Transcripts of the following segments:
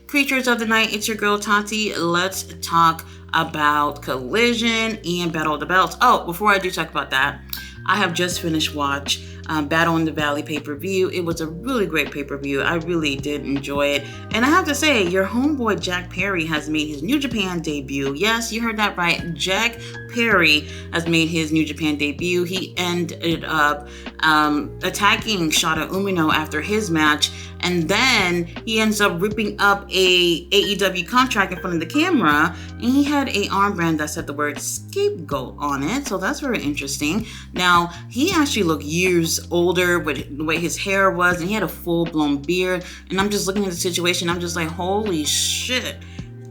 Creatures of the night, it's your girl Tati. Let's talk about Collision and Battle of the Belts. Oh, before I do talk about that, I have just finished watch Battle in the Valley pay-per-view. It was a really great pay-per-view. I really did enjoy it. And I have to say, your homeboy Jack Perry has made his New Japan debut. Yes, you heard that right. Jack Perry has made his New Japan debut. He ended up attacking Shota Umino after his match, and then he ends up ripping up a AEW contract in front of the camera, and he had a armband that said the word scapegoat on it, so that's very interesting. Now, he actually looked years older with the way his hair was, and he had a full-blown beard, and I'm just looking at the situation, I'm just like, holy shit,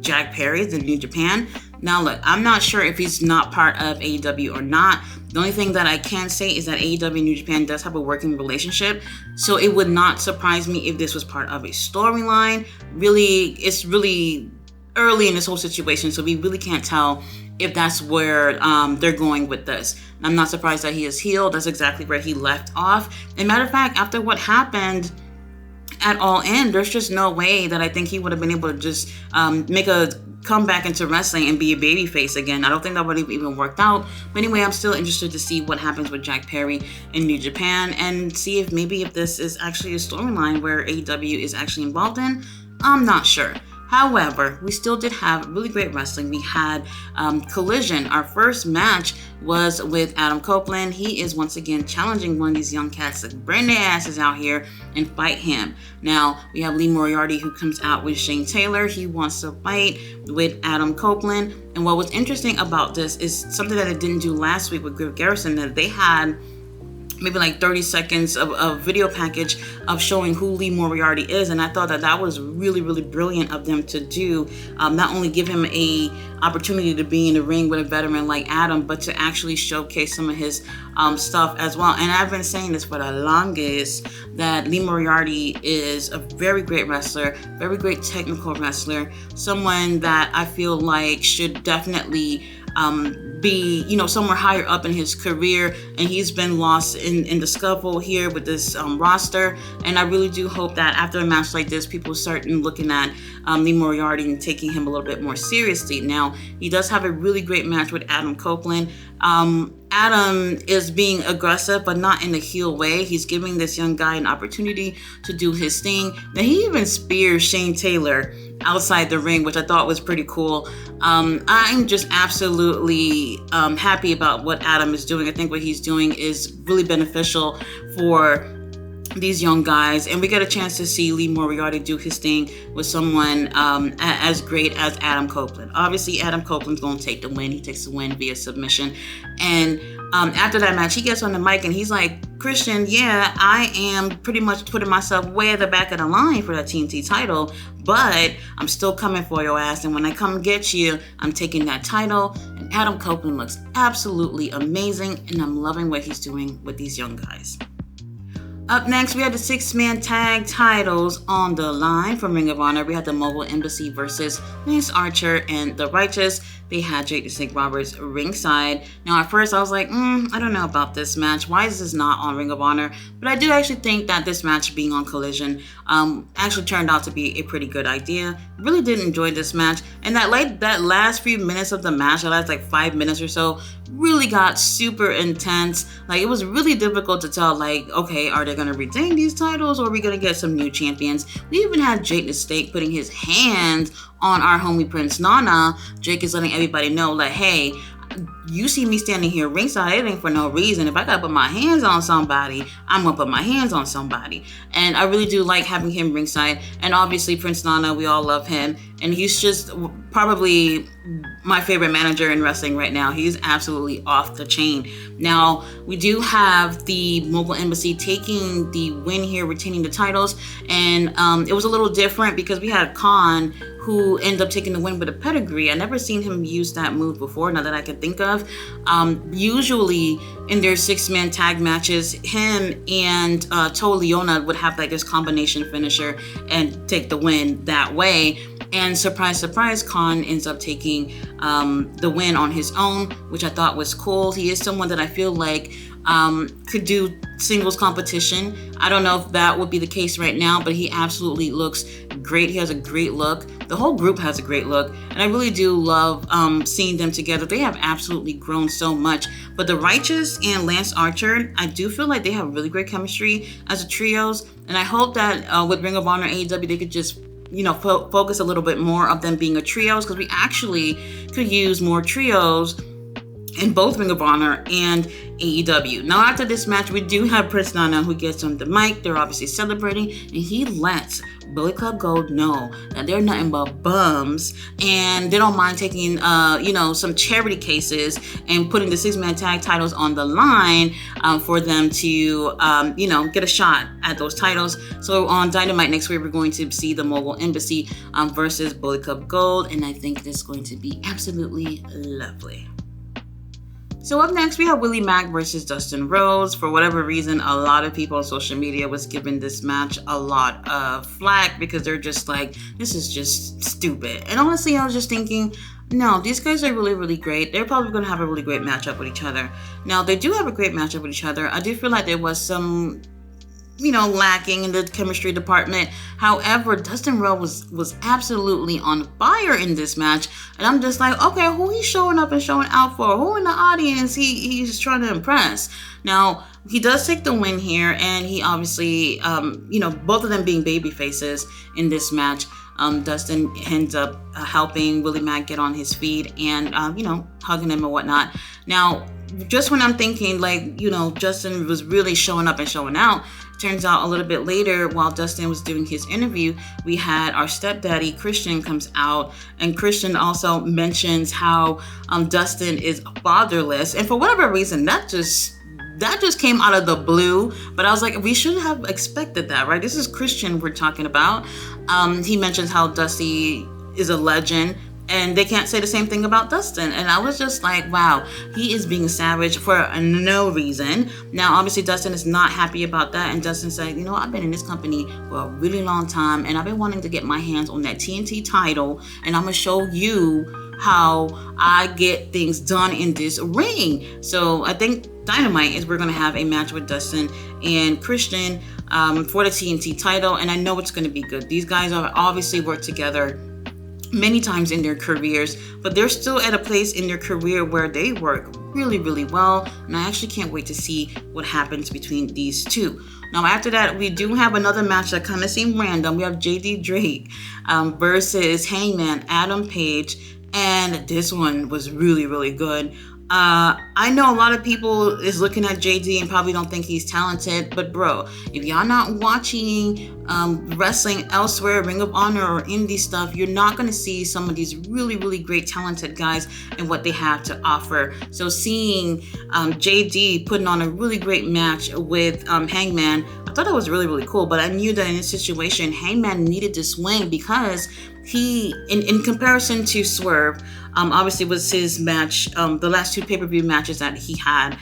Jack Perry's in New Japan. Now look, I'm not sure if he's not part of AEW or not. The only thing that I can say is that AEW and New Japan does have a working relationship, so it would not surprise me if this was part of a storyline. Really, it's really early in this whole situation, so we really can't tell if that's where they're going with this. I'm not surprised that he is healed. That's exactly where he left off. And matter of fact, after what happened at All In, there's just no way that I think he would have been able to just make a comeback into wrestling and be a babyface again. I don't think that would have even worked out. But anyway, I'm still interested to see what happens with Jack Perry in New Japan and see if maybe if this is actually a storyline where AEW is actually involved in. I'm not sure. However, we still did have really great wrestling. We had Collision. Our first match was with Adam Copeland. He is once again challenging one of these young cats to bring their asses out here and fight him. Now, we have Lee Moriarty who comes out with Shane Taylor. He wants to fight with Adam Copeland. And what was interesting about this is something that they didn't do last week with Griff Garrison, that they had maybe like 30 seconds of a video package of showing who Lee Moriarty is, and I thought that that was really, really brilliant of them to do. Not only give him a opportunity to be in the ring with a veteran like Adam, but to actually showcase some of his stuff as well. And I've been saying this for the longest, that Lee Moriarty is a very great wrestler, very great technical wrestler, someone that I feel like should definitely be, somewhere higher up in his career, and he's been lost in the scuffle here with this roster. And I really do hope that after a match like this, people start looking at Lee Moriarty and taking him a little bit more seriously. Now, he does have a really great match with Adam Copeland. Adam is being aggressive, but not in a heel way. He's giving this young guy an opportunity to do his thing. Now, he even spears Shane Taylor outside the ring, which I thought was pretty cool. I'm just absolutely happy about what Adam is doing. I think what he's doing is really beneficial for these young guys, and we get a chance to see Lee Moriarty do his thing with someone as great as Adam Copeland. Obviously, Adam Copeland's going to take the win. He takes the win via submission. And after that match, he gets on the mic and he's like, Christian, yeah, I am pretty much putting myself way at the back of the line for that TNT title, but I'm still coming for your ass. And when I come get you, I'm taking that title. And Adam Copeland looks absolutely amazing, and I'm loving what he's doing with these young guys. Up next, we had the 6-man tag titles on the line from Ring of Honor. We had the Mobile Embassy versus Lance Archer and The Righteous. They had Jake the Snake Roberts ringside. Now, at first, I was like, I don't know about this match. Why is this not on Ring of Honor? But I do actually think that this match being on Collision actually turned out to be a pretty good idea. Really did enjoy this match. And that last few minutes of the match, the last like 5 minutes or so, really got super intense. Like, it was really difficult to tell, like, okay, are they going to retain these titles, or are we going to get some new champions? We even had Jake the Snake putting his hands on our homie Prince Nana. Jake is letting everybody know, like, hey, you see me standing here ringside, it ain't for no reason. If I gotta put my hands on somebody, I'm gonna put my hands on somebody. And I really do like having him ringside. And obviously Prince Nana, we all love him, and he's just probably my favorite manager in wrestling right now. He's absolutely off the chain. Now, we do have the Mobile Embassy taking the win here, retaining the titles, and it was a little different because we had Khan, who ended up taking the win with a pedigree. I never seen him use that move before, not that I can think of. Usually in their 6-man tag matches, him and Toa Leona would have like this combination finisher and take the win that way. And surprise, surprise, Khan ends up taking the win on his own, which I thought was cool. He is someone that I feel like could do singles competition. I don't know if that would be the case right now, but he absolutely looks great. He has a great look. The whole group has a great look, and I really do love seeing them together. They have absolutely grown so much. But the Righteous and Lance Archer, I do feel like they have really great chemistry as a trios, and I hope that with Ring of Honor AEW, they could just focus a little bit more of them being a trios, because we actually could use more trios in both Ring of Honor and AEW. Now, after this match, we do have Prince Nana, who gets on the mic. They're obviously celebrating, and he lets Bullet Club Gold know that they're nothing but bums, and they don't mind taking, some charity cases and putting the 6-man tag titles on the line for them to, get a shot at those titles. So on Dynamite next week, we're going to see the Mogul Embassy versus Bullet Club Gold, and I think this is going to be absolutely lovely. So up next, we have Willie Mack versus Dustin Rhodes. For whatever reason, a lot of people on social media was giving this match a lot of flack because they're just like, this is just stupid. And honestly, I was just thinking, no, these guys are really, really great. They're probably going to have a really great matchup with each other. Now, they do have a great matchup with each other. I do feel like there was some lacking in the chemistry department. However, Dustin Rhodes was absolutely on fire in this match, and I'm just like, okay, who he's showing up and showing out for? Who in the audience he's trying to impress? Now, he does take the win here, and he obviously, both of them being baby faces in this match. Dustin ends up helping Willie Mack get on his feet and, hugging him and whatnot. Now, just when I'm thinking, Dustin was really showing up and showing out, turns out a little bit later, while Dustin was doing his interview, we had our stepdaddy, Christian, comes out, and Christian also mentions how Dustin is fatherless. And for whatever reason, that just came out of the blue, but I was like, we should have expected that, right? This is Christian we're talking about. He mentions how Dusty is a legend, and they can't say the same thing about Dustin. And I was just like, wow, he is being savage for no reason. Now, obviously, Dustin is not happy about that. And Dustin said, I've been in this company for a really long time, and I've been wanting to get my hands on that TNT title, and I'm going to show you how I get things done in this ring. So I think Dynamite is we're going to have a match with Dustin and Christian for the TNT title, and I know it's going to be good. These guys have obviously worked together many times in their careers, but they're still at a place in their career where they work really, really well, and I actually can't wait to see what happens between these two. Now, after that, we do have another match that kind of seemed random. We have JD Drake versus Hangman Adam Page, and this one was really, really good. I know a lot of people is looking at JD and probably don't think he's talented, but bro, if y'all not watching wrestling elsewhere, Ring of Honor or indie stuff, you're not going to see some of these really, really great talented guys and what they have to offer. So seeing JD putting on a really great match with Hangman, I thought that was really, really cool, but I knew that in this situation, Hangman needed this win because he, in comparison to Swerve, obviously was his match, the last two pay-per-view matches that he had.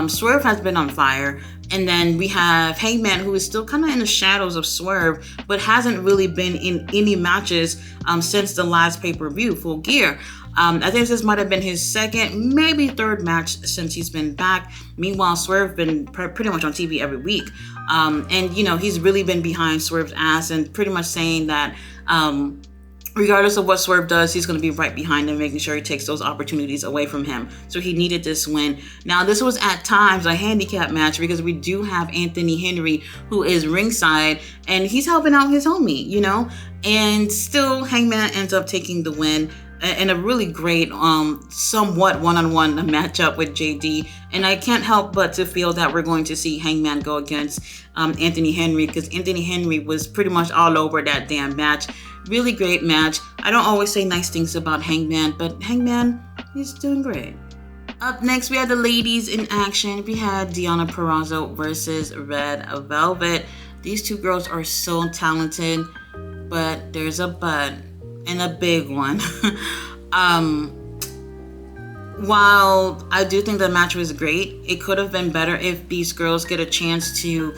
Swerve has been on fire. And then we have Hangman, who is still kind of in the shadows of Swerve, but hasn't really been in any matches since the last pay-per-view, Full Gear. I think this might have been his second, maybe third match since he's been back. Meanwhile, Swerve been pretty much on TV every week. And, he's really been behind Swerve's ass and pretty much saying that regardless of what Swerve does, he's going to be right behind him, making sure he takes those opportunities away from him. So he needed this win. Now, this was at times a handicap match because we do have Anthony Henry, who is ringside, and he's helping out his homie, and still Hangman ends up taking the win in a really great, somewhat one-on-one matchup with JD. And I can't help but to feel that we're going to see Hangman go against Anthony Henry, because Anthony Henry was pretty much all over that damn match. Really great match. I don't always say nice things about Hangman, but Hangman is doing great. Up next, we had the ladies in action. We had Deonna Purrazzo versus Red Velvet. These two girls are so talented, but there's a but, and a big one. While I do think the match was great, it could have been better if these girls get a chance to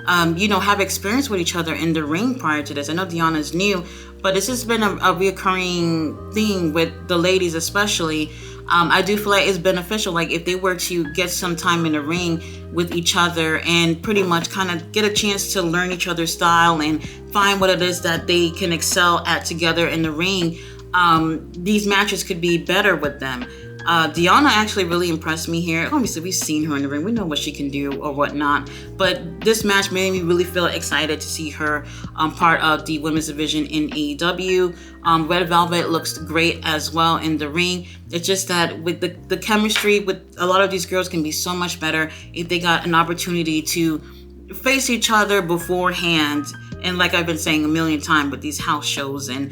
have experience with each other in the ring prior to this. I know Deonna's new, but this has been a reoccurring thing with the ladies especially. I do feel like it's beneficial. Like if they were to get some time in the ring with each other and pretty much kind of get a chance to learn each other's style and find what it is that they can excel at together in the ring, these matches could be better with them. Deonna actually really impressed me here. Obviously, we've seen her in the ring. We know what she can do or whatnot. But this match made me really feel excited to see her part of the women's division in AEW. Red Velvet looks great as well in the ring. It's just that with the chemistry with a lot of these girls can be so much better if they got an opportunity to face each other beforehand. And like I've been saying a million times with these house shows, and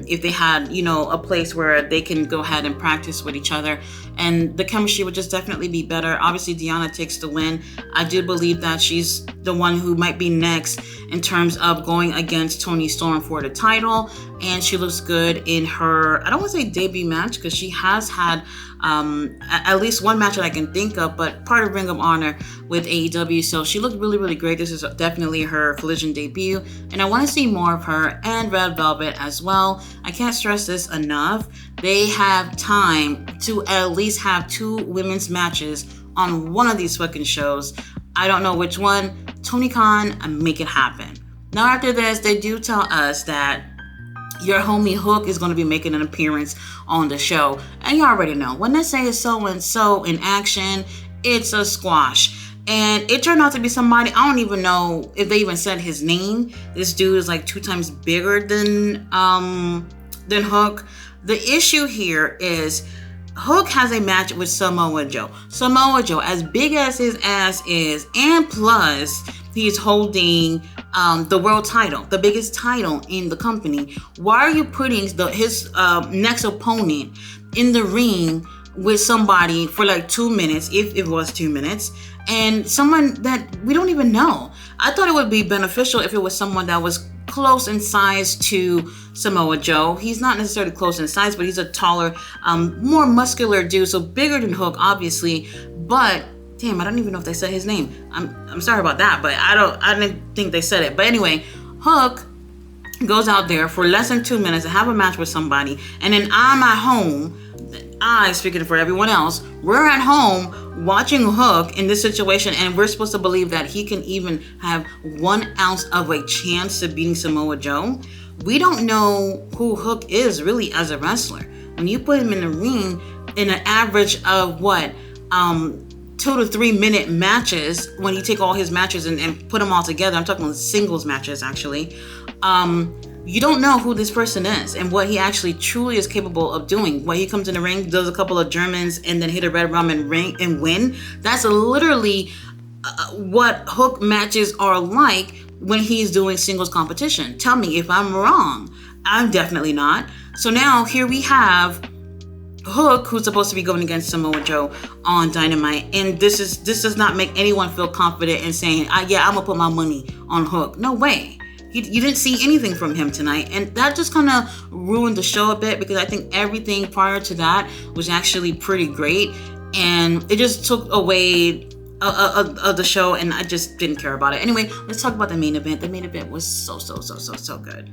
if they had, a place where they can go ahead and practice with each other, and the chemistry would just definitely be better. Obviously, Deonna takes the win. I do believe that she's the one who might be next in terms of going against Toni Storm for the title, and she looks good in her, I don't want to say debut match, because she has had at least one match that I can think of, but part of Ring of Honor with AEW. So she looked really, really great. This is definitely her Collision debut, and I want to see more of her and Red Velvet as well. I can't stress this enough. They have time to at least have 2 women's matches on one of these fucking shows. I don't know which one. Tony Khan, make it happen. Now after this, they do tell us that your homie Hook is going to be making an appearance on the show. And you already know, when they say so-and-so in action, it's a squash. And it turned out to be somebody, I don't even know if they even said his name. This dude is like 2 times bigger than Hook. The issue here is Hook has a match with Samoa Joe. Samoa Joe, as big as his ass is, and plus he's holding the world title, the biggest title in the company. Why are you putting his next opponent in the ring with somebody for like 2 minutes, if it was 2 minutes, and someone that we don't even know? I thought it would be beneficial if it was someone that was close in size to Samoa Joe. He's not necessarily close in size, but he's a taller, more muscular dude, so bigger than Hook, obviously. But damn, I don't even know if they said his name. I'm sorry about that, but I didn't think they said it. But anyway, Hook goes out there for less than 2 minutes to have a match with somebody, and then I'm at home. Speaking for everyone else, we're at home watching Hook in this situation, and we're supposed to believe that he can even have 1 ounce of a chance of beating Samoa Joe. We don't know who Hook is really as a wrestler. When you put him in the ring in an average of 2 to 3 minute matches, when you take all his matches and put them all together, I'm talking singles matches actually, you don't know who this person is and what he actually truly is capable of doing. When he comes in the ring, does a couple of Germans, and then hit a red rum and win. That's literally what Hook matches are like when he's doing singles competition. Tell me if I'm wrong. I'm definitely not. So now here we have Hook, who's supposed to be going against Samoa Joe on Dynamite, and this does not make anyone feel confident in saying, yeah, I'm gonna put my money on Hook. No way. You didn't see anything from him tonight, and that just kind of ruined the show a bit, because I think everything prior to that was actually pretty great, and it just took away of the show, and I just didn't care about it. Anyway, let's talk about the main event. The main event was so good.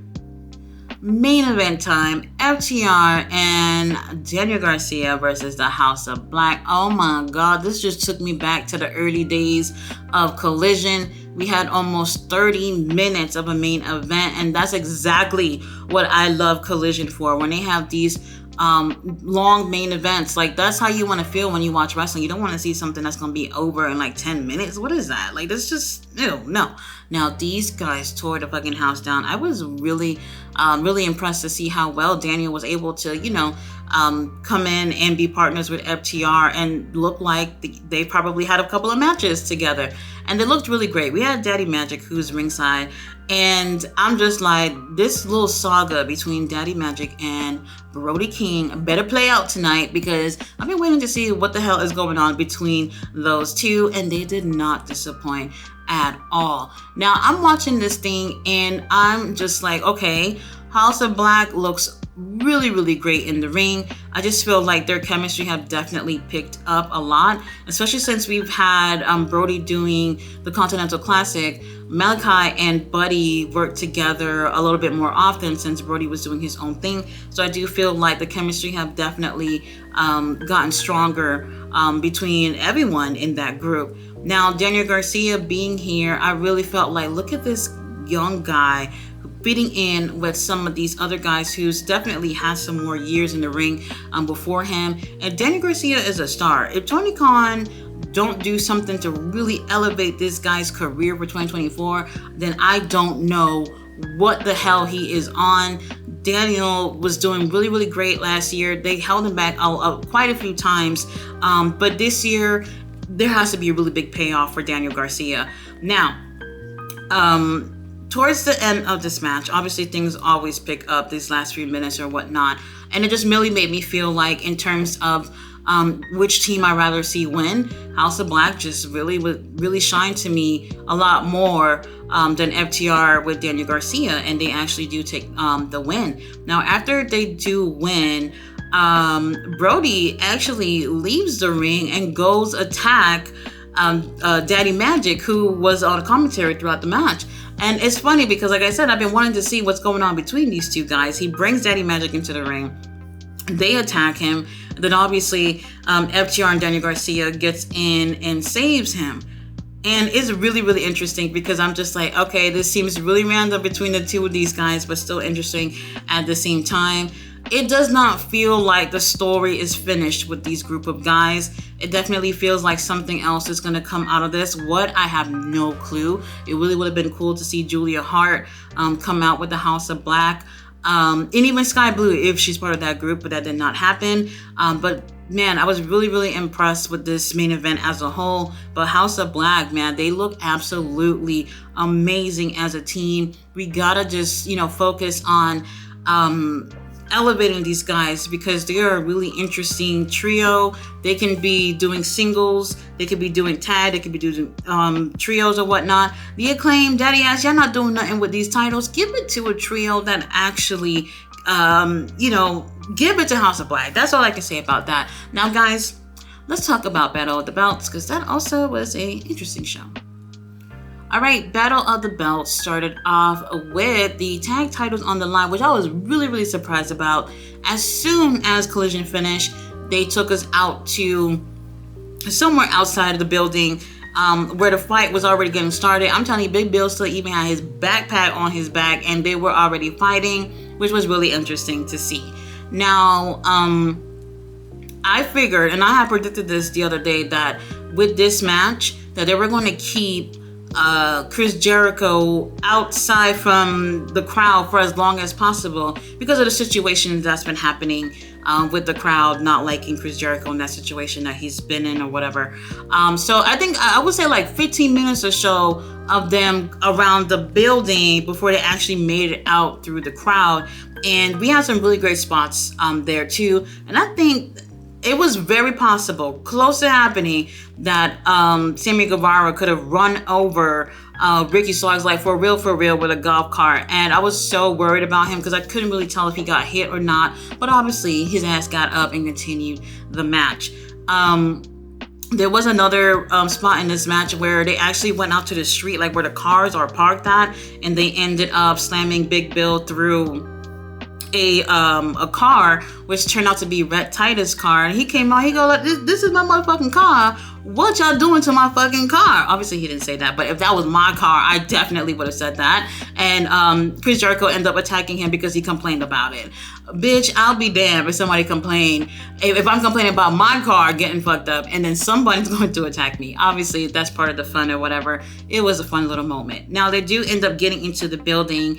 Main event time, FTR and Daniel Garcia versus the House of Black. Oh my God, this just took me back to the early days of Collision. We had almost 30 minutes of a main event, and that's exactly what I love Collision for. When they have these long main events, like that's how you want to feel when you watch wrestling. You don't want to see something that's going to be over in like 10 minutes. What is that? Like, that's just, ew, no. Now, these guys tore the fucking house down. I was really impressed to see how well Daniel was able to, come in and be partners with FTR and look like they probably had a couple of matches together. And they looked really great. We had Daddy Magic, who's ringside, and I'm just like, this little saga between Daddy Magic and Brody King better play out tonight, because I've been waiting to see what the hell is going on between those two, and they did not disappoint at all. Now, I'm watching this thing, and I'm just like, okay, House of Black looks really, really great in the ring. I just feel like their chemistry have definitely picked up a lot, especially since we've had Brody doing the Continental Classic. Malachi and Buddy worked together a little bit more often since Brody was doing his own thing. So I do feel like the chemistry have definitely gotten stronger between everyone in that group. Now, Daniel Garcia being here, I really felt like, look at this young guy fitting in with some of these other guys who's definitely has some more years in the ring before him. And Daniel Garcia is a star. If Tony Khan don't do something to really elevate this guy's career for 2024, then I don't know what the hell he is on. Daniel was doing really, really great last year. They held him back quite a few times. But this year, there has to be a really big payoff for Daniel Garcia. Now, towards the end of this match, obviously things always pick up these last few minutes or whatnot. And it just really made me feel like, in terms of which team I'd rather see win, House of Black just really shined to me a lot more than FTR with Daniel Garcia, and they actually do take the win. Now, after they do win, Brody actually leaves the ring and goes attack Daddy Magic, who was on commentary throughout the match. And it's funny because, like I said, I've been wanting to see what's going on between these two guys. He brings Daddy Magic into the ring. They attack him. Then obviously FTR and Daniel Garcia gets in and saves him. And it's really, really interesting because I'm just like, okay, this seems really random between the two of these guys, but still interesting at the same time. It does not feel like the story is finished with these group of guys. It definitely feels like something else is going to come out of this. What? I have no clue. It really would have been cool to see Julia Hart come out with the House of Black. And even Sky Blue, if she's part of that group, but that did not happen. But man, I was really, really impressed with this main event as a whole. But House of Black, man, they look absolutely amazing as a team. We gotta just, focus on elevating these guys because they are a really interesting trio. They can be doing singles, they could be doing tag, they could be doing trios or whatnot. The Acclaim, Daddy Ass, y'all not doing nothing with these titles. Give it to a trio that actually, give it to House of Black. That's all I can say about that. Now, guys, let's talk about Battle of the Belts because that also was a interesting show. All right, Battle of the Belts started off with the tag titles on the line, which I was really, really surprised about. As soon as Collision finished, they took us out to somewhere outside of the building where the fight was already getting started. I'm telling you, Big Bill still even had his backpack on his back, and they were already fighting, which was really interesting to see. Now, I figured, and I had predicted this the other day, that with this match, that they were going to keep Chris Jericho outside from the crowd for as long as possible because of the situation that's been happening with the crowd not liking Chris Jericho in that situation that he's been in or whatever. So I think I would say like 15 minutes or so of them around the building before they actually made it out through the crowd. And we had some really great spots there too. And I think it was very possible, close to happening, that Sammy Guevara could have run over Ricky Starks, like for real, with a golf cart. And I was so worried about him because I couldn't really tell if he got hit or not. But obviously, his ass got up and continued the match. There was another spot in this match where they actually went out to the street, like where the cars are parked at, and they ended up slamming Big Bill through a car, which turned out to be Rhett Titus' car. And he came out, he go like, this is my motherfucking car. What y'all doing to my fucking car? Obviously he didn't say that, but if that was my car, I definitely would have said that. And Chris Jericho ended up attacking him because he complained about it. Bitch, I'll be damned if somebody complain. If I'm complaining about my car getting fucked up and then somebody's going to attack me. Obviously that's part of the fun or whatever. It was a fun little moment. Now they do end up getting into the building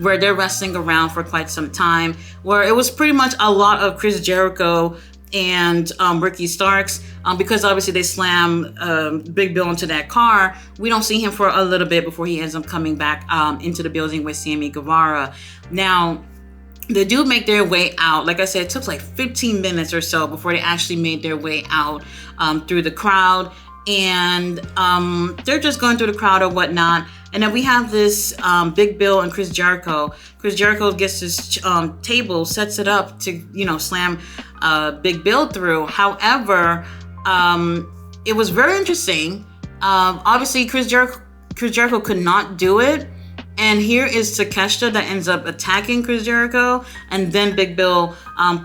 where they're wrestling around for quite some time, where it was pretty much a lot of Chris Jericho and Ricky Starks, because obviously they slam Big Bill into that car. We don't see him for a little bit before he ends up coming back into the building with Sammy Guevara. Now, they do make their way out. Like I said, it took like 15 minutes or so before they actually made their way out through the crowd. and they're just going through the crowd or whatnot. And then we have this Big Bill and Chris Jericho. Chris Jericho gets this table, sets it up to slam Big Bill through. However, it was very interesting. Obviously, Chris Jericho could not do it. And here is Takeshita that ends up attacking Chris Jericho, and then Big Bill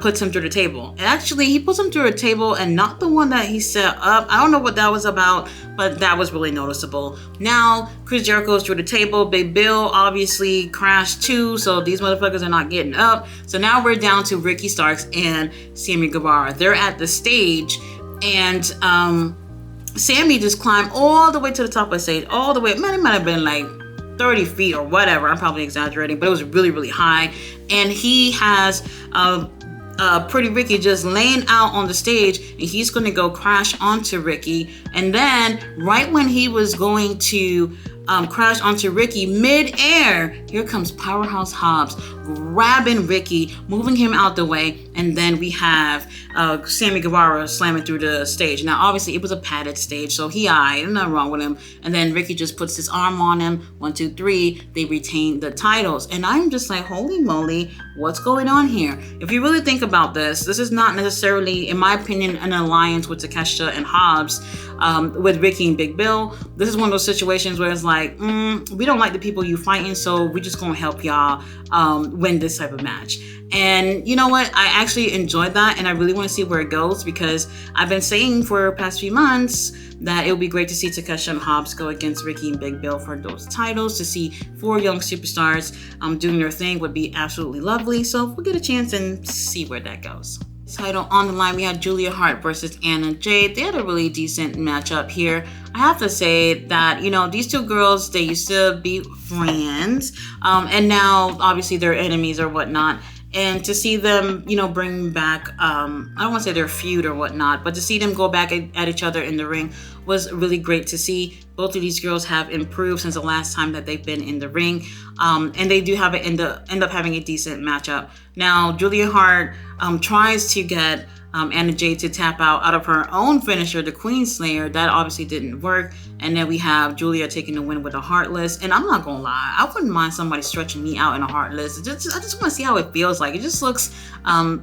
puts him through the table. And actually, he puts him through a table and not the one that he set up. I don't know what that was about, but that was really noticeable. Now, Chris Jericho's through the table. Big Bill obviously crashed too, so these motherfuckers are not getting up. So now we're down to Ricky Starks and Sammy Guevara. They're at the stage, and Sammy just climbed all the way to the top of the stage, all the way. Man, it might have been like 30 feet or whatever. I'm probably exaggerating, but it was really, really high. And he has Pretty Ricky just laying out on the stage, and he's going to go crash onto Ricky. And then right when he was going to crash onto Ricky mid-air, here comes Powerhouse Hobbs grabbing Ricky, moving him out the way, and then we have Sammy Guevara slamming through the stage. Now, obviously, it was a padded stage, so there's nothing wrong with him. And then Ricky just puts his arm on him. 1, 2, 3, they retain the titles. And I'm just like, holy moly, what's going on here? If you really think about this is not necessarily, in my opinion, an alliance with Takeshita and Hobbs, with Ricky and Big Bill. This is one of those situations where it's like, we don't like the people you fighting, so we're just gonna help y'all win this type of match. And you know what? I actually enjoyed that, and I really want to see where it goes, because I've been saying for the past few months that it would be great to see Takeshita and Hobbs go against Ricky and Big Bill for those titles. To see 4 young superstars doing their thing would be absolutely lovely. So we'll get a chance and see where that goes. Title on the line, we had Julia Hart versus Anna Jay. They had a really decent matchup here. I have to say that, these two girls, they used to be friends, and now obviously they're enemies or whatnot. And to see them, bring back, I don't want to say their feud or whatnot, but to see them go back at each other in the ring was really great to see. Both of these girls have improved since the last time that they've been in the ring. And they do have end up having a decent matchup. Now, Julia Hart tries to get Anna Jay to tap out of her own finisher, the Queen Slayer. That obviously didn't work. And then we have Julia taking the win with a Heartless. And I'm not gonna lie, I wouldn't mind somebody stretching me out in a Heartless. I just want to see how it feels like. It just looks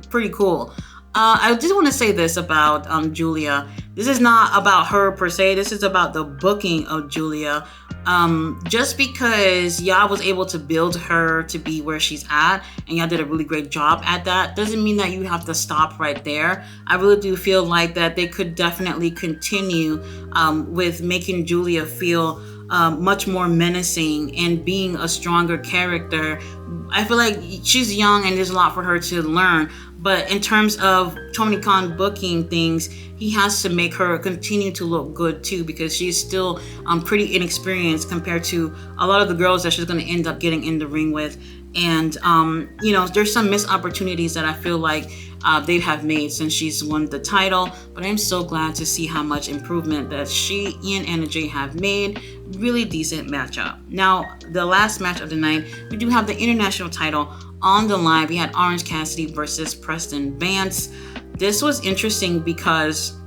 pretty cool. I just want to say this about Julia. This is not about her per se. This is about the booking of Julia. Just because y'all was able to build her to be where she's at, and y'all did a really great job at that, doesn't mean that you have to stop right there. I really do feel like that they could definitely continue with making Julia feel much more menacing and being a stronger character. I feel like she's young and there's a lot for her to learn. But in terms of Tony Khan booking things, he has to make her continue to look good too, because she's still pretty inexperienced compared to a lot of the girls that she's going to end up getting in the ring with. And, there's some missed opportunities that I feel like they have made since she's won the title. But I'm so glad to see how much improvement that she and Anna Jay have made. Really decent matchup. Now, the last match of the night, we do have the international title on the line. We had Orange Cassidy versus Preston Vance. This was interesting because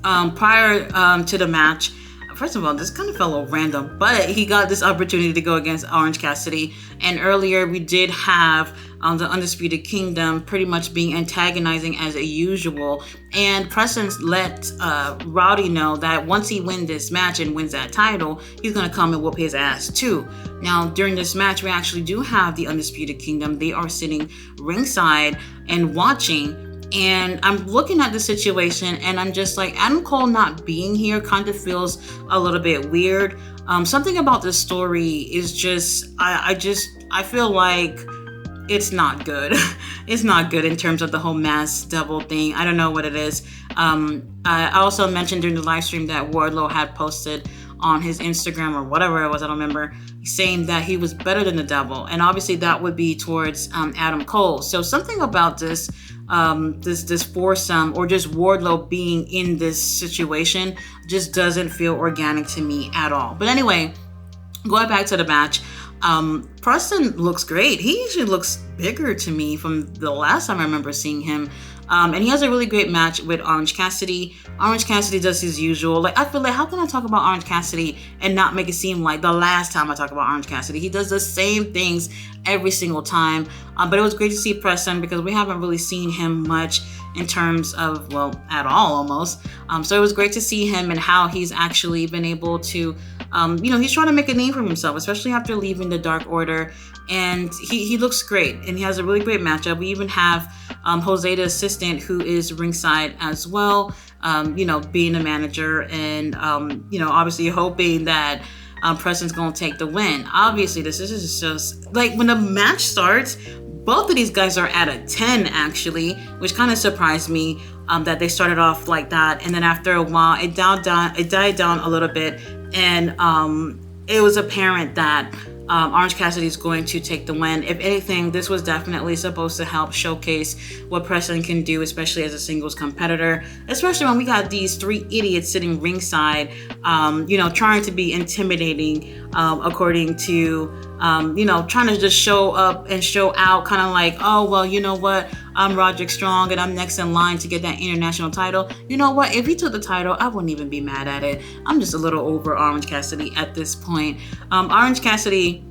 prior to the match, first of all, this kind of felt a little random, but he got this opportunity to go against Orange Cassidy. And earlier we did have the Undisputed Kingdom pretty much being antagonizing as usual. And Preston let Rowdy know that once he wins this match and wins that title, he's going to come and whoop his ass too. Now, during this match, we actually do have the Undisputed Kingdom. They are sitting ringside and watching. And I'm looking at the situation and I'm just like, Adam Cole not being here kind of feels a little bit weird. Something about the story is just, I feel like it's not good. It's not good in terms of the whole mass double thing. I don't know what it is. I also mentioned during the live stream that Wardlow had posted on his Instagram or whatever it was, I don't remember, saying that he was better than the devil. And obviously that would be towards Adam Cole. So something about this foursome, or just Wardlow being in this situation, just doesn't feel organic to me at all. But anyway, going back to the match, Preston looks great. He actually looks bigger to me from the last time I remember seeing him And he has a really great match with Orange Cassidy. Orange Cassidy does his usual. Like, I feel like, how can I talk about Orange Cassidy and not make it seem like the last time I talk about Orange Cassidy? He does the same things every single time. But it was great to see Preston because we haven't really seen him much in terms of, well, at all almost. So it was great to see him and how he's actually been able to, he's trying to make a name for himself, especially after leaving the Dark Order. And he looks great, and he has a really great matchup. We even have Jose, the assistant, who is ringside as well, being a manager, and, obviously hoping that Preston's going to take the win. Obviously, this is just, like, when the match starts, both of these guys are at a 10, actually, which kind of surprised me that they started off like that. And then after a while, it died down a little bit, and it was apparent that Orange Cassidy is going to take the win. If anything, this was definitely supposed to help showcase what Preston can do, especially as a singles competitor, especially when we got these three idiots sitting ringside, trying to be intimidating, according to, trying to just show up and show out, kind of like, oh, well, you know what? I'm Roderick Strong and I'm next in line to get that international title. You know what? If he took the title, I wouldn't even be mad at it. I'm just a little over Orange Cassidy at this point. Orange Cassidy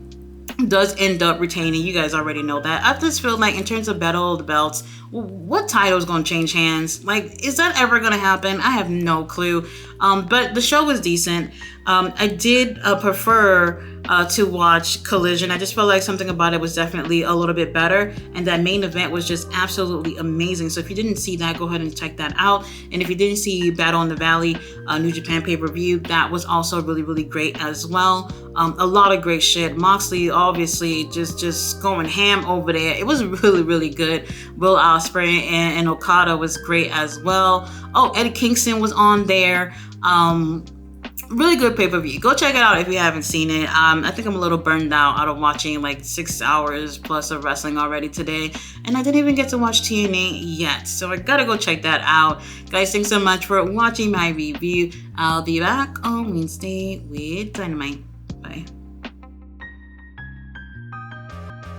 does end up retaining. You guys already know that. I just feel like in terms of Battle of the Belts, what title is going to change hands? Like, is that ever going to happen? I have no clue. But the show was decent. I did prefer to watch Collision. I just felt like something about it was definitely a little bit better, and that main event was just absolutely amazing. So if you didn't see that, go ahead and check that out. And if you didn't see Battle in the Valley, New Japan pay-per-view, that was also really, really great as well. A lot of great shit. Moxley obviously just going ham over there. It was really, really good. Will Ospreay and Okada was great as well. Oh, Eddie Kingston was on there. Really good pay-per-view. Go check it out if you haven't seen it. I think I'm a little burned out of watching like 6 hours plus of wrestling already today, and I didn't even get to watch TNA yet, so I gotta go check that out. Guys, thanks so much for watching my review. I'll be back on Wednesday with Dynamite. Bye.